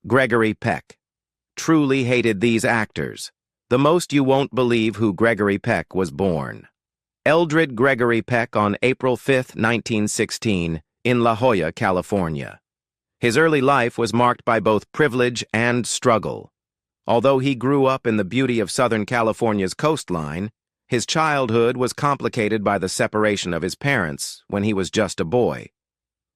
Gregory Peck. Truly hated these actors. The most you won't believe who Gregory Peck was born. Eldred Gregory Peck on April 5, 1916, in La Jolla, California. His early life was marked by both privilege and struggle. Although he grew up in the beauty of Southern California's coastline, his childhood was complicated by the separation of his parents when he was just a boy.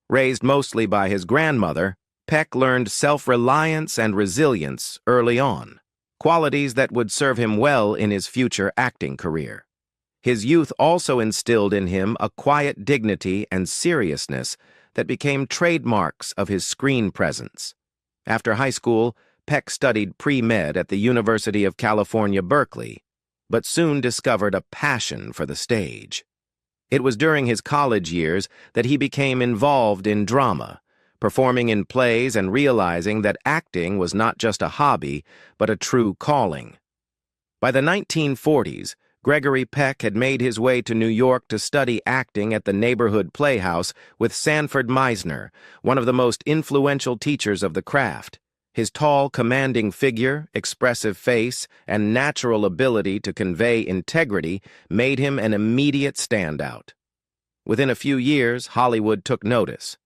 Raised mostly by his grandmother, Peck learned self-reliance and resilience early on, qualities that would serve him well in his future acting career. His youth also instilled in him a quiet dignity and seriousness that became trademarks of his screen presence. After high school, Peck studied pre-med at the University of California, Berkeley, but soon discovered a passion for the stage. It was during his college years that he became involved in drama, performing in plays and realizing that acting was not just a hobby, but a true calling. By the 1940s, Gregory Peck had made his way to New York to study acting at the neighborhood playhouse with Sanford Meisner, one of the most influential teachers of the craft. His tall, commanding figure, expressive face, and natural ability to convey integrity made him an immediate standout. Within a few years, Hollywood took notice.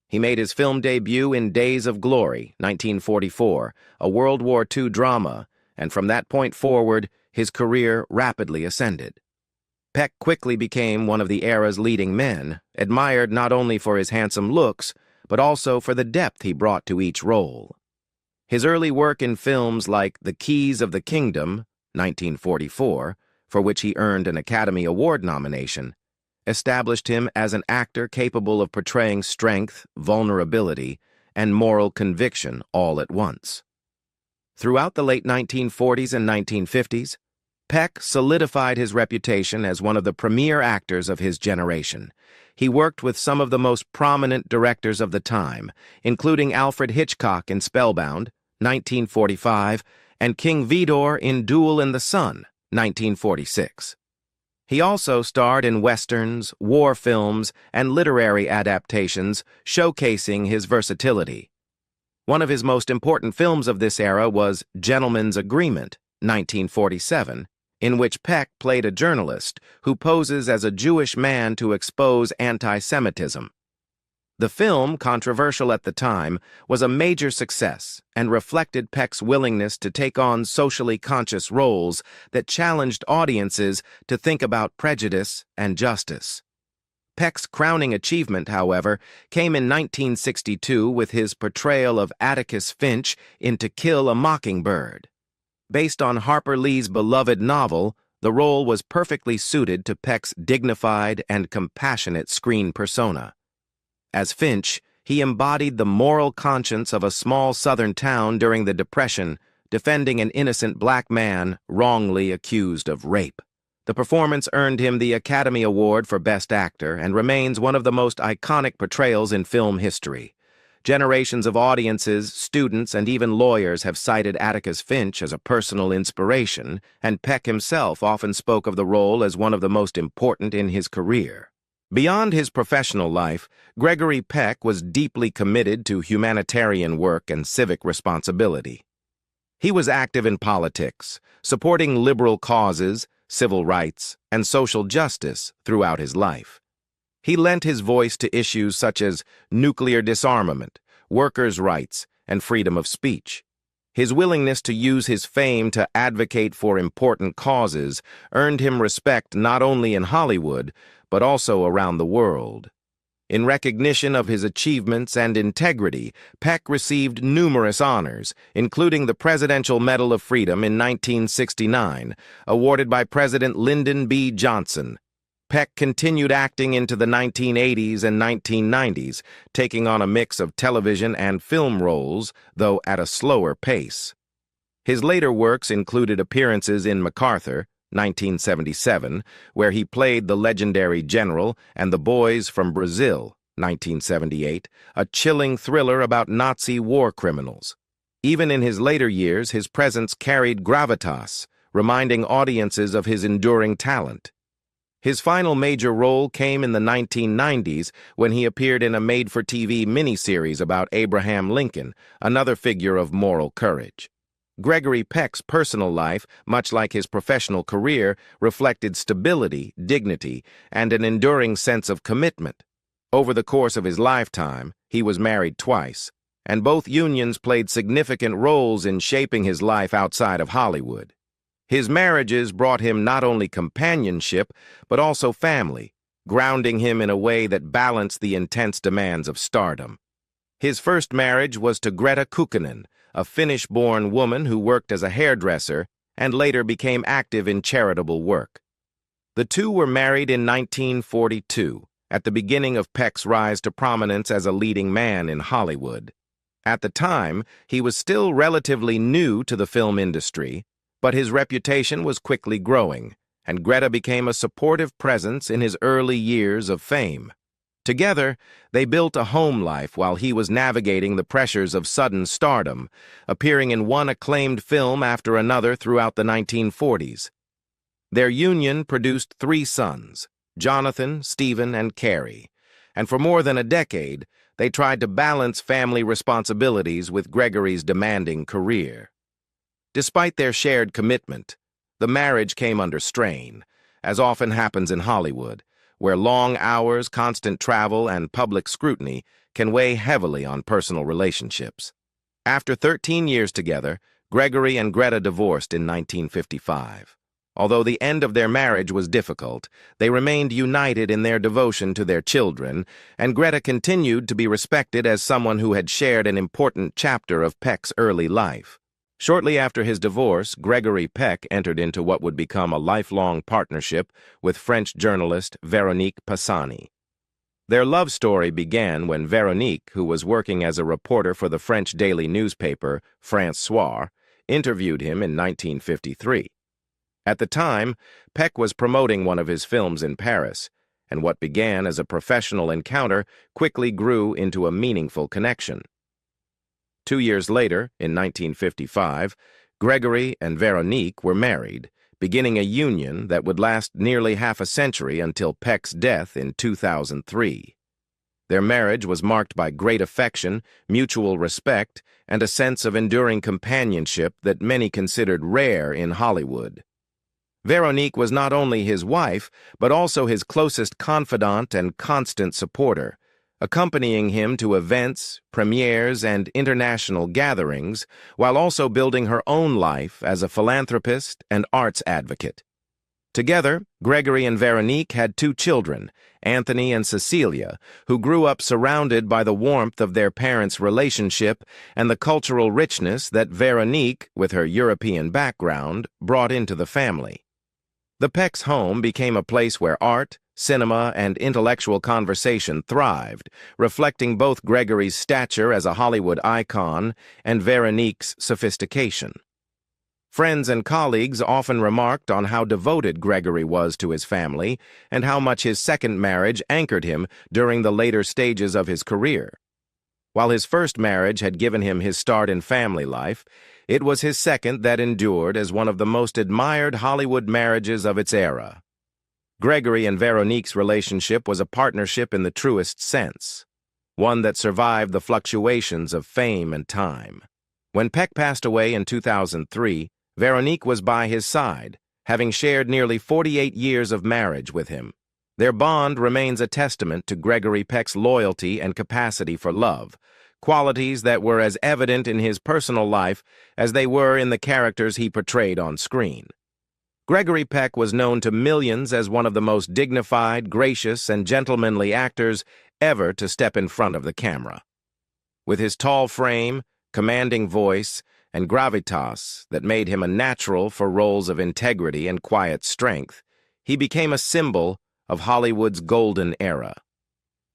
He made his film debut in Days of Glory, 1944, a World War II drama, and from that point forward, his career rapidly ascended. Peck quickly became one of the era's leading men, admired not only for his handsome looks, but also for the depth he brought to each role. His early work in films like The Keys of the Kingdom, 1944, for which he earned an Academy Award nomination, established him as an actor capable of portraying strength, vulnerability, and moral conviction all at once. Throughout the late 1940s and 1950s, Peck solidified his reputation as one of the premier actors of his generation. He worked with some of the most prominent directors of the time, including Alfred Hitchcock in Spellbound, 1945, and King Vidor in Duel in the Sun, 1946. He also starred in westerns, war films, and literary adaptations, showcasing his versatility. One of his most important films of this era was Gentleman's Agreement, 1947, in which Peck played a journalist who poses as a Jewish man to expose anti-Semitism. The film, controversial at the time, was a major success and reflected Peck's willingness to take on socially conscious roles that challenged audiences to think about prejudice and justice. Peck's crowning achievement, however, came in 1962 with his portrayal of Atticus Finch in To Kill a Mockingbird. Based on Harper Lee's beloved novel, the role was perfectly suited to Peck's dignified and compassionate screen persona. As Finch, he embodied the moral conscience of a small southern town during the Depression, defending an innocent black man wrongly accused of rape. The performance earned him the Academy Award for Best Actor and remains one of the most iconic portrayals in film history. Generations of audiences, students, and even lawyers have cited Atticus Finch as a personal inspiration, and Peck himself often spoke of the role as one of the most important in his career. Beyond his professional life, Gregory Peck was deeply committed to humanitarian work and civic responsibility. He was active in politics, supporting liberal causes, civil rights, and social justice throughout his life. He lent his voice to issues such as nuclear disarmament, workers' rights, and freedom of speech. His willingness to use his fame to advocate for important causes earned him respect not only in Hollywood, but also around the world. In recognition of his achievements and integrity, Peck received numerous honors, including the Presidential Medal of Freedom in 1969, awarded by President Lyndon B. Johnson. Peck continued acting into the 1980s and 1990s, taking on a mix of television and film roles, though at a slower pace. His later works included appearances in MacArthur, 1977, where he played the legendary general, and The Boys from Brazil, 1978, a chilling thriller about Nazi war criminals. Even in his later years, his presence carried gravitas, reminding audiences of his enduring talent. His final major role came in the 1990s when he appeared in a made-for-TV miniseries about Abraham Lincoln, another figure of moral courage. Gregory Peck's personal life, much like his professional career, reflected stability, dignity, and an enduring sense of commitment. Over the course of his lifetime, he was married twice, and both unions played significant roles in shaping his life outside of Hollywood. His marriages brought him not only companionship, but also family, grounding him in a way that balanced the intense demands of stardom. His first marriage was to Greta Kukkonen, a Finnish-born woman who worked as a hairdresser and later became active in charitable work. The two were married in 1942, at the beginning of Peck's rise to prominence as a leading man in Hollywood. At the time, he was still relatively new to the film industry, but his reputation was quickly growing, and Greta became a supportive presence in his early years of fame. Together, they built a home life while he was navigating the pressures of sudden stardom, appearing in one acclaimed film after another throughout the 1940s. Their union produced 3 sons, Jonathan, Stephen, and Carrie, and for more than a decade, they tried to balance family responsibilities with Gregory's demanding career. Despite their shared commitment, the marriage came under strain, as often happens in Hollywood, where long hours, constant travel, and public scrutiny can weigh heavily on personal relationships. After 13 years together, Gregory and Greta divorced in 1955. Although the end of their marriage was difficult, they remained united in their devotion to their children, and Greta continued to be respected as someone who had shared an important chapter of Peck's early life. Shortly after his divorce, Gregory Peck entered into what would become a lifelong partnership with French journalist Véronique Pisani. Their love story began when Véronique, who was working as a reporter for the French daily newspaper France Soir, interviewed him in 1953. At the time, Peck was promoting one of his films in Paris, and what began as a professional encounter quickly grew into a meaningful connection. 2 years later, in 1955, Gregory and Véronique were married, beginning a union that would last nearly half a century until Peck's death in 2003. Their marriage was marked by great affection, mutual respect, and a sense of enduring companionship that many considered rare in Hollywood. Véronique was not only his wife, but also his closest confidant and constant supporter, accompanying him to events, premieres, and international gatherings, while also building her own life as a philanthropist and arts advocate. Together, Gregory and Véronique had 2 children, Anthony and Cecilia, who grew up surrounded by the warmth of their parents' relationship and the cultural richness that Véronique, with her European background, brought into the family. The Peck's home became a place where art, cinema, and intellectual conversation thrived, reflecting both Gregory's stature as a Hollywood icon and Véronique's sophistication. Friends and colleagues often remarked on how devoted Gregory was to his family and how much his second marriage anchored him during the later stages of his career. While his first marriage had given him his start in family life, it was his second that endured as one of the most admired Hollywood marriages of its era. Gregory and Véronique's relationship was a partnership in the truest sense, one that survived the fluctuations of fame and time. When Peck passed away in 2003, Véronique was by his side, having shared nearly 48 years of marriage with him. Their bond remains a testament to Gregory Peck's loyalty and capacity for love, qualities that were as evident in his personal life as they were in the characters he portrayed on screen. Gregory Peck was known to millions as one of the most dignified, gracious, and gentlemanly actors ever to step in front of the camera. With his tall frame, commanding voice, and gravitas that made him a natural for roles of integrity and quiet strength, he became a symbol of Hollywood's golden era.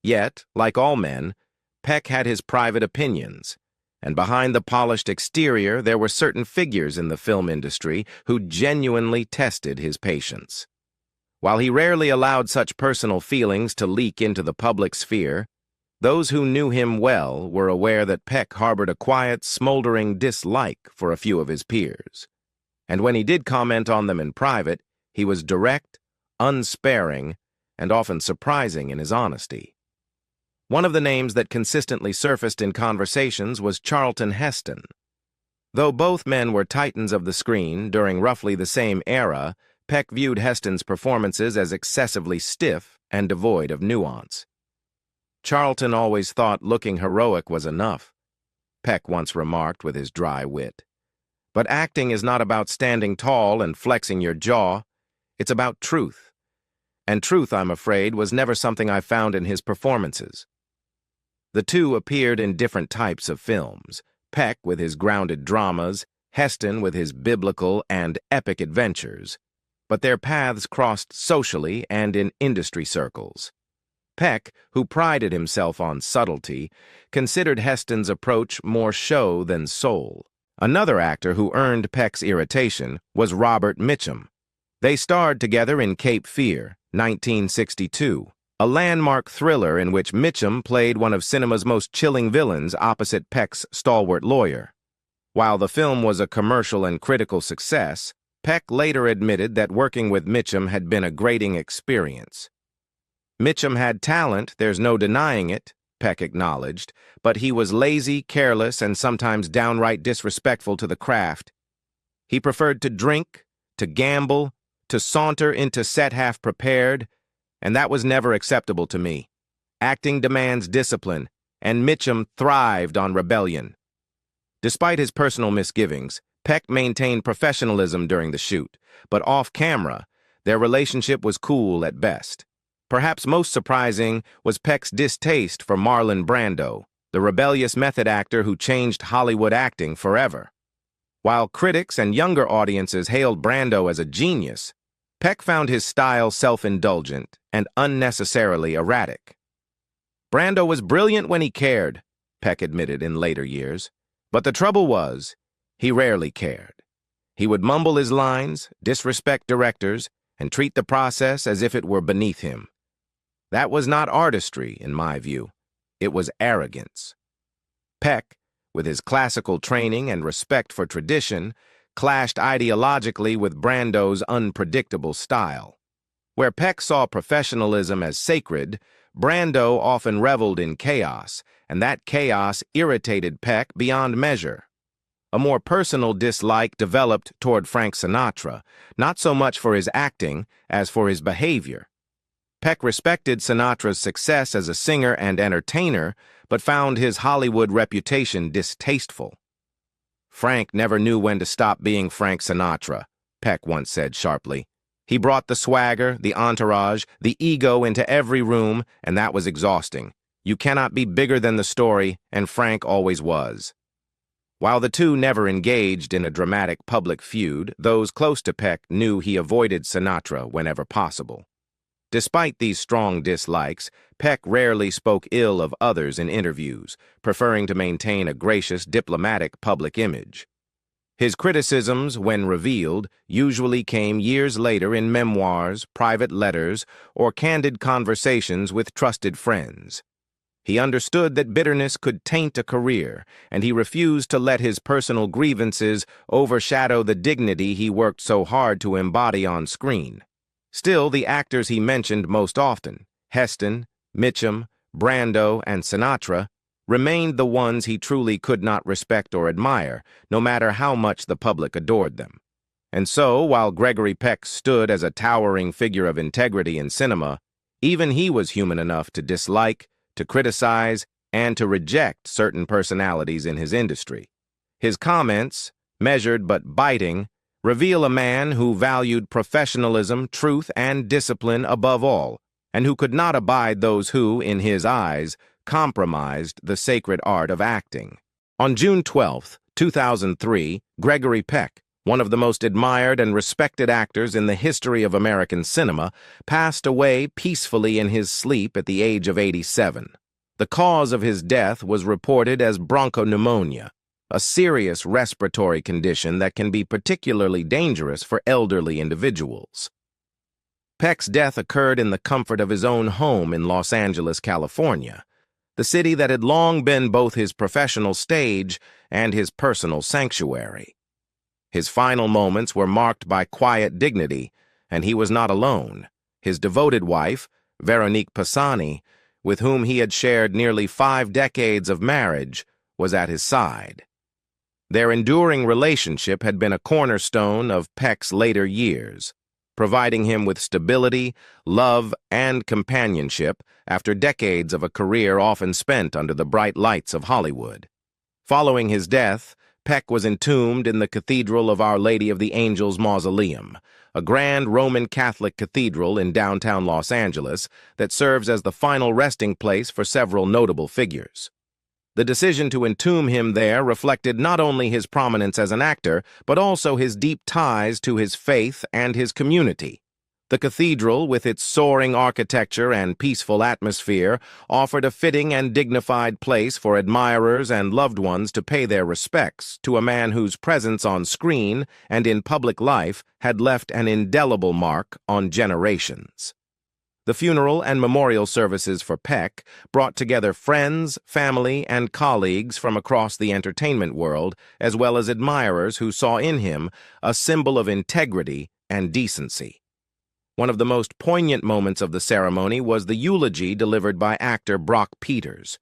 Yet, like all men, Peck had his private opinions, and behind the polished exterior there were certain figures in the film industry who genuinely tested his patience. While he rarely allowed such personal feelings to leak into the public sphere, those who knew him well were aware that Peck harbored a quiet, smoldering dislike for a few of his peers. And when he did comment on them in private, he was direct, unsparing, and often surprising in his honesty. One of the names that consistently surfaced in conversations was Charlton Heston. Though both men were titans of the screen during roughly the same era, Peck viewed Heston's performances as excessively stiff and devoid of nuance. Charlton always thought looking heroic was enough, Peck once remarked with his dry wit. But acting is not about standing tall and flexing your jaw. It's about truth. And truth, I'm afraid, was never something I found in his performances. The two appeared in different types of films, Peck with his grounded dramas, Heston with his biblical and epic adventures. But their paths crossed socially and in industry circles. Peck, who prided himself on subtlety, considered Heston's approach more show than soul. Another actor who earned Peck's irritation was Robert Mitchum. They starred together in Cape Fear, 1962, a landmark thriller in which Mitchum played one of cinema's most chilling villains opposite Peck's stalwart lawyer. While the film was a commercial and critical success, Peck later admitted that working with Mitchum had been a grating experience. Mitchum had talent, there's no denying it, Peck acknowledged, but he was lazy, careless, and sometimes downright disrespectful to the craft. He preferred to drink, to gamble, to saunter into set half-prepared, and that was never acceptable to me. Acting demands discipline, and Mitchum thrived on rebellion. Despite his personal misgivings, Peck maintained professionalism during the shoot, but off-camera, their relationship was cool at best. Perhaps most surprising was Peck's distaste for Marlon Brando, the rebellious method actor who changed Hollywood acting forever. While critics and younger audiences hailed Brando as a genius, Peck found his style self-indulgent and unnecessarily erratic. Brando was brilliant when he cared, Peck admitted in later years, but the trouble was, he rarely cared. He would mumble his lines, disrespect directors, and treat the process as if it were beneath him. That was not artistry, in my view. It was arrogance. Peck, with his classical training and respect for tradition, clashed ideologically with Brando's unpredictable style. Where Peck saw professionalism as sacred, Brando often reveled in chaos, and that chaos irritated Peck beyond measure. A more personal dislike developed toward Frank Sinatra, not so much for his acting as for his behavior. Peck respected Sinatra's success as a singer and entertainer, but found his Hollywood reputation distasteful. Frank never knew when to stop being Frank Sinatra, Peck once said sharply. He brought the swagger, the entourage, the ego into every room, and that was exhausting. You cannot be bigger than the story, and Frank always was. While the two never engaged in a dramatic public feud, those close to Peck knew he avoided Sinatra whenever possible. Despite these strong dislikes, Peck rarely spoke ill of others in interviews, preferring to maintain a gracious, diplomatic public image. His criticisms, when revealed, usually came years later in memoirs, private letters, or candid conversations with trusted friends. He understood that bitterness could taint a career, and he refused to let his personal grievances overshadow the dignity he worked so hard to embody on screen. Still, the actors he mentioned most often, Heston, Mitchum, Brando, and Sinatra, remained the ones he truly could not respect or admire, no matter how much the public adored them. And so, while Gregory Peck stood as a towering figure of integrity in cinema, even he was human enough to dislike, to criticize, and to reject certain personalities in his industry. His comments, measured but biting, reveal a man who valued professionalism, truth, and discipline above all, and who could not abide those who, in his eyes, compromised the sacred art of acting. On June 12, 2003, Gregory Peck, one of the most admired and respected actors in the history of American cinema, passed away peacefully in his sleep at the age of 87. The cause of his death was reported as bronchopneumonia, a serious respiratory condition that can be particularly dangerous for elderly individuals. Peck's death occurred in the comfort of his own home in Los Angeles, California, the city that had long been both his professional stage and his personal sanctuary. His final moments were marked by quiet dignity, and he was not alone. His devoted wife, Veronique Pisani, with whom he had shared nearly 5 decades of marriage, was at his side. Their enduring relationship had been a cornerstone of Peck's later years, providing him with stability, love, and companionship after decades of a career often spent under the bright lights of Hollywood. Following his death, Peck was entombed in the Cathedral of Our Lady of the Angels Mausoleum, a grand Roman Catholic cathedral in downtown Los Angeles that serves as the final resting place for several notable figures. The decision to entomb him there reflected not only his prominence as an actor, but also his deep ties to his faith and his community. The cathedral, with its soaring architecture and peaceful atmosphere, offered a fitting and dignified place for admirers and loved ones to pay their respects to a man whose presence on screen and in public life had left an indelible mark on generations. The funeral and memorial services for Peck brought together friends, family, and colleagues from across the entertainment world, as well as admirers who saw in him a symbol of integrity and decency. One of the most poignant moments of the ceremony was the eulogy delivered by actor Brock Peters.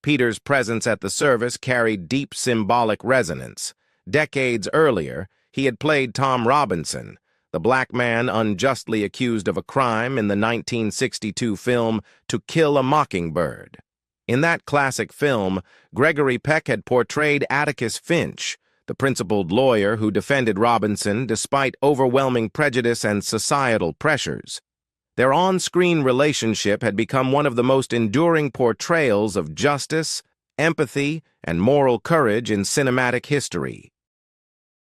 Peters' presence at the service carried deep symbolic resonance. Decades earlier, he had played Tom Robinson, the black man unjustly accused of a crime in the 1962 film To Kill a Mockingbird. In that classic film, Gregory Peck had portrayed Atticus Finch, the principled lawyer who defended Robinson despite overwhelming prejudice and societal pressures. Their on-screen relationship had become one of the most enduring portrayals of justice, empathy, and moral courage in cinematic history.